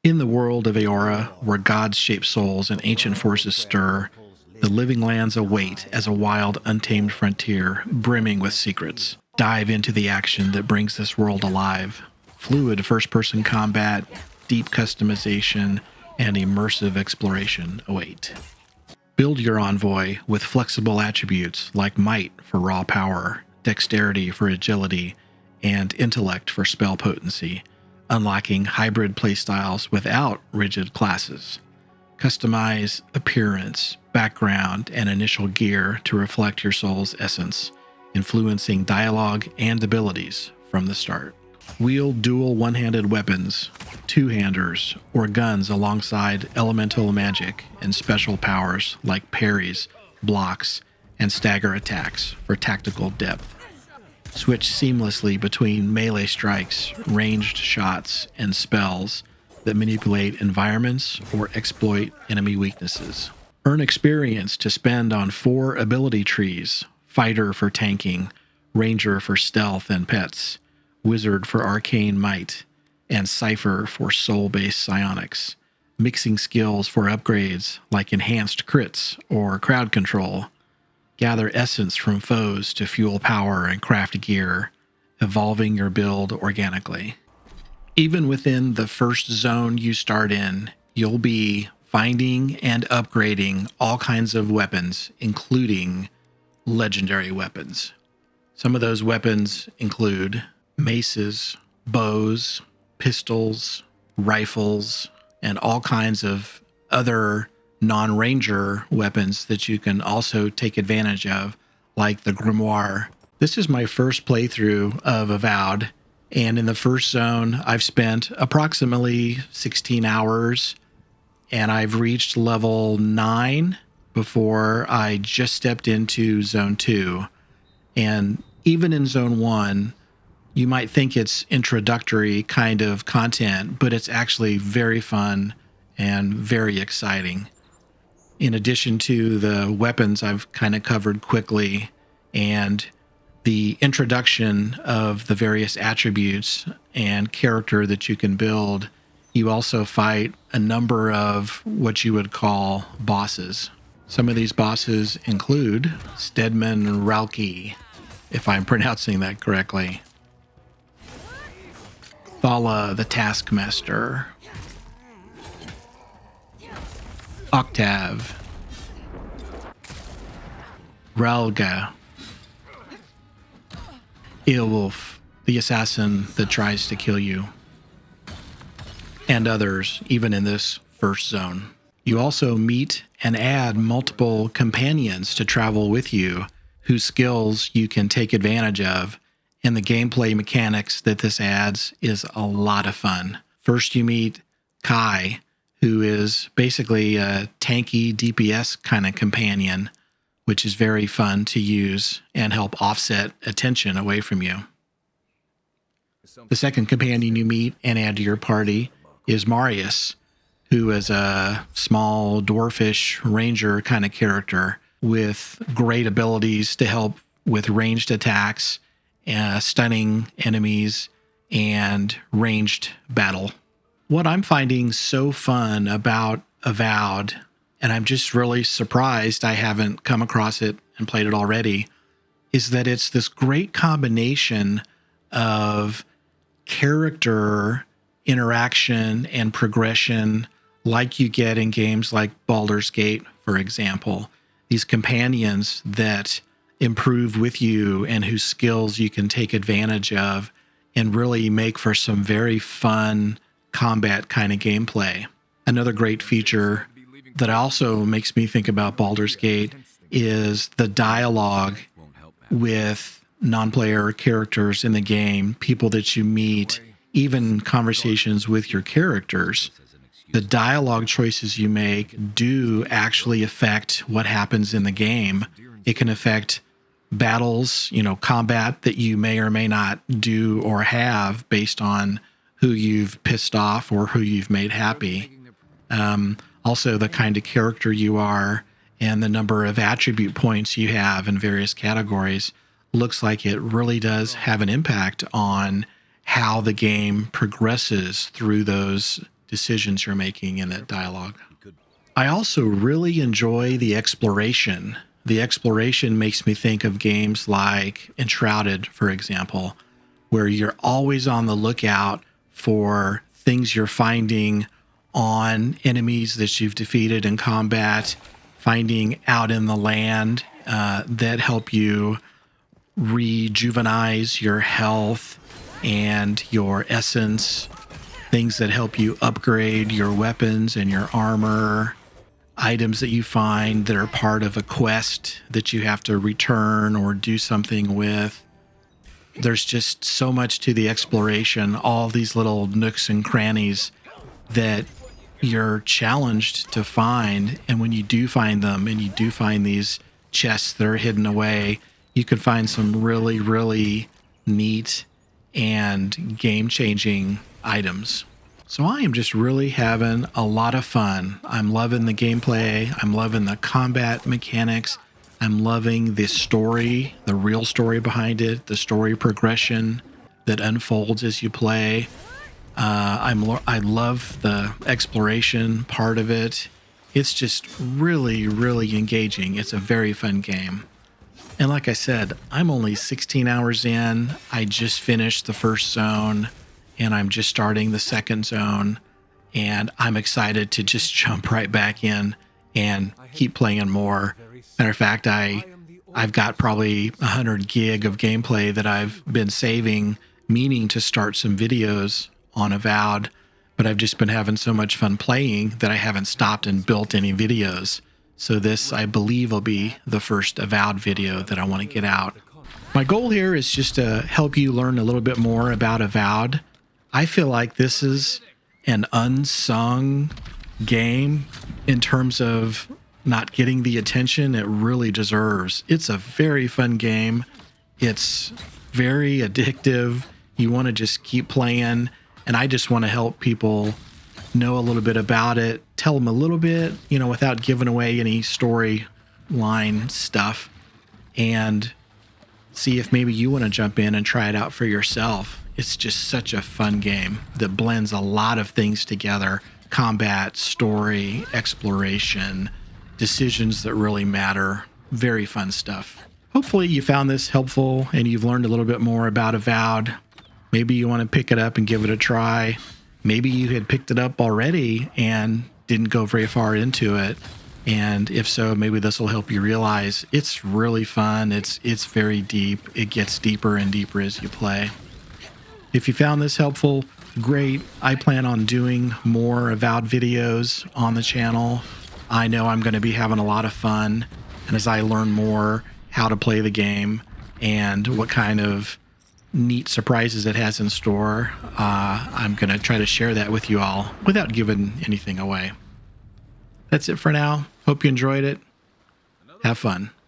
In the world of Aora, where gods shape souls and ancient forces stir, the living lands await as a wild, untamed frontier brimming with secrets. Dive into the action that brings this world alive. Fluid first-person combat, deep customization, and immersive exploration await. Build your envoy with flexible attributes like might for raw power, dexterity for agility, and intellect for spell potency, unlocking hybrid playstyles without rigid classes. Customize appearance, background, and initial gear to reflect your soul's essence, influencing dialogue and abilities from the start. Wield dual one-handed weapons, two-handers, or guns alongside elemental magic and special powers like parries, blocks, and stagger attacks for tactical depth. Switch seamlessly between melee strikes, ranged shots, and spells that manipulate environments or exploit enemy weaknesses. Earn experience to spend on 4 ability trees: Fighter for tanking, Ranger for stealth and pets, Wizard for arcane might, and Cipher for soul-based psionics, mixing skills for upgrades like enhanced crits or crowd control. Gather essence from foes to fuel power and craft gear, evolving your build organically. Even within the first zone you start in, you'll be finding and upgrading all kinds of weapons, including legendary weapons. Some of those weapons include maces, bows, pistols, rifles, and all kinds of other non-ranger weapons that you can also take advantage of, like the grimoire. This is my first playthrough of Avowed, and in the first zone, I've spent approximately 16 hours, and I've reached level 9 before I just stepped into zone 2. And even in zone 1, you might think it's introductory kind of content, but it's actually very fun and very exciting. In addition to the weapons I've kind of covered quickly and the introduction of the various attributes and character that you can build, you also fight a number of what you would call bosses. Some of these bosses include Stedman Ralki, if I'm pronouncing that correctly, Thala the Taskmaster, Octave, Ralga, Eowulf, the assassin that tries to kill you, and others, even in this first zone. You also meet and add multiple companions to travel with you, whose skills you can take advantage of, and the gameplay mechanics that this adds is a lot of fun. First, you meet Kai, who is basically a tanky DPS kind of companion, which is very fun to use and help offset attention away from you. The second companion you meet and add to your party is Marius, who is a small dwarfish ranger kind of character with great abilities to help with ranged attacks, stunning enemies, and ranged battle. What I'm finding so fun about Avowed, and I'm just really surprised I haven't come across it and played it already, is that it's this great combination of character interaction and progression like you get in games like Baldur's Gate, for example. These companions that improve with you and whose skills you can take advantage of and really make for some very fun combat kind of gameplay. Another great feature that also makes me think about Baldur's Gate is the dialogue with non-player characters in the game, people that you meet, even conversations with your characters. The dialogue choices you make do actually affect what happens in the game. It can affect battles, combat that you may or may not do or have based on who you've pissed off or who you've made happy. Also, the kind of character you are and the number of attribute points you have in various categories looks like it really does have an impact on how the game progresses through those decisions you're making in that dialogue. I also really enjoy the exploration. The exploration makes me think of games like Enshrouded, for example, where you're always on the lookout for things you're finding on enemies that you've defeated in combat, finding out in the land that help you rejuvenize your health and your essence, things that help you upgrade your weapons and your armor, items that you find that are part of a quest that you have to return or do something with. There's just so much to the exploration, all these little nooks and crannies that you're challenged to find. And when you do find them and you do find these chests that are hidden away, you can find some really, really neat and game-changing items. So I am just really having a lot of fun. I'm loving the gameplay. I'm loving the combat mechanics. I'm loving the story, the real story behind it, the story progression that unfolds as you play. I love the exploration part of it. It's just really, really engaging. It's a very fun game. And like I said, I'm only 16 hours in. I just finished the first zone and I'm just starting the second zone. And I'm excited to just jump right back in and keep playing more. Matter of fact, I've got probably 100 gig of gameplay that I've been saving, meaning to start some videos on Avowed, but I've just been having so much fun playing that I haven't stopped and built any videos. So this, I believe, will be the first Avowed video that I want to get out. My goal here is just to help you learn a little bit more about Avowed. I feel like this is an unsung game in terms of not getting the attention it really deserves. It's a very fun game. It's very addictive. You want to just keep playing, and I just want to help people know a little bit about it, tell them a little bit, without giving away any storyline stuff, and see if maybe you want to jump in and try it out for yourself. It's just such a fun game that blends a lot of things together: combat, story, exploration, decisions that really matter. Very fun stuff. Hopefully you found this helpful and you've learned a little bit more about Avowed. Maybe you want to pick it up and give it a try. Maybe you had picked it up already and didn't go very far into it. And if so, maybe this will help you realize it's really fun. It's very deep. It gets deeper and deeper as you play. If you found this helpful, great. I plan on doing more Avowed videos on the channel. I know I'm going to be having a lot of fun. And as I learn more how to play the game and what kind of neat surprises it has in store, I'm going to try to share that with you all without giving anything away. That's it for now. Hope you enjoyed it. Have fun.